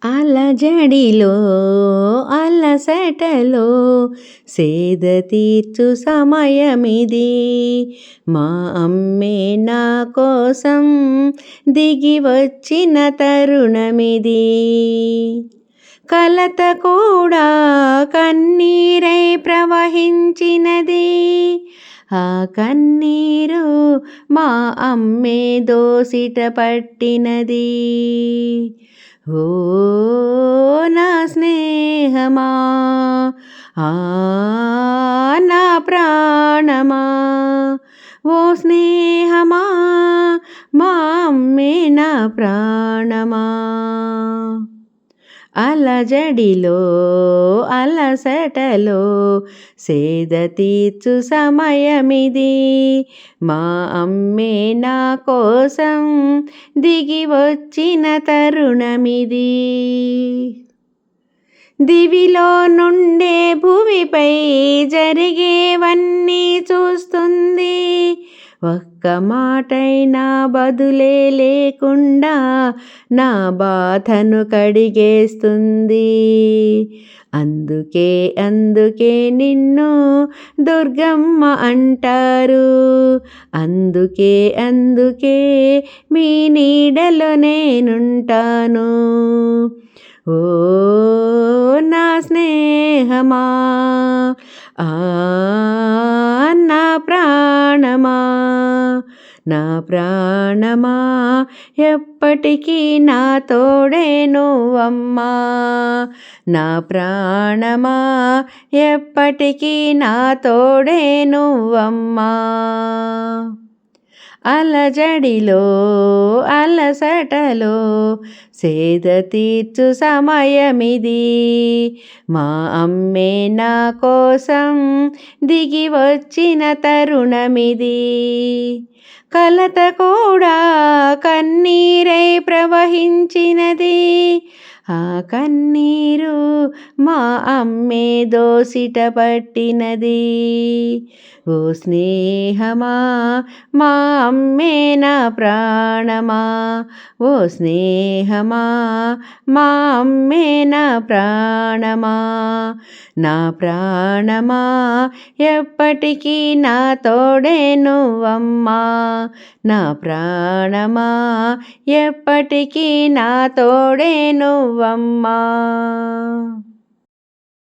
అలజడిలో అలసటలో సేద తీర్చు సమయమిది. మా అమ్మే నా కోసం దిగి వచ్చిన తరుణమిది. కలత కూడా కన్నీరై ప్రవహించినది. ఆ కన్నీరు మా అమ్మే దోసిట పట్టినది. ఓ నా స్నేహమా, ఆ నా ప్రాణమా, ఓ స్నేహమా, మా అమ్మే నా ప్రాణమా. అలజడిలో అలసటలో సేద తీర్చు సమయమిది. మా అమ్మే నా కోసం దిగి వచ్చిన తరుణమిది. దివిలో నుండే భూమిపై జరిగేవన్నీ చూస్తుంది. ఒక్క మాటైనా బదులే లేకుండా నా బాధను కడిగేస్తుంది. అందుకే అందుకే నిన్ను దుర్గమ్మ అంటారు. అందుకే అందుకే మీ నీడలో నేనుంటాను. ఓ నా స్నేహమా, ఆ నా ప్రాణమా, నా ప్రాణమా, ఎప్పటికీ నా తోడే నువ్వమ్మా. నా ప్రాణమా, ఎప్పటికీ నా తోడే నువ్వమ్మా. అలజడిలో అలసటలో సేద తీర్చు సమయమిది. మా అమ్మే నా కోసం దిగి వచ్చిన తరుణమిది. కలత కూడా కన్నీరై ప్రవహించినది. ఆ కన్నీరు మా అమ్మే దోసిట పట్టినది. ఓ స్నేహమా, మా అమ్మే నా ప్రాణమా, ఓ స్నేహమా, మా అమ్మే నా ప్రాణమా. నా ప్రాణమా, ఎప్పటికీ నా తోడే నువ్వమ్మా. నా ప్రాణమా, ఎప్పటికీ నా తోడే నువ్వమ్మా.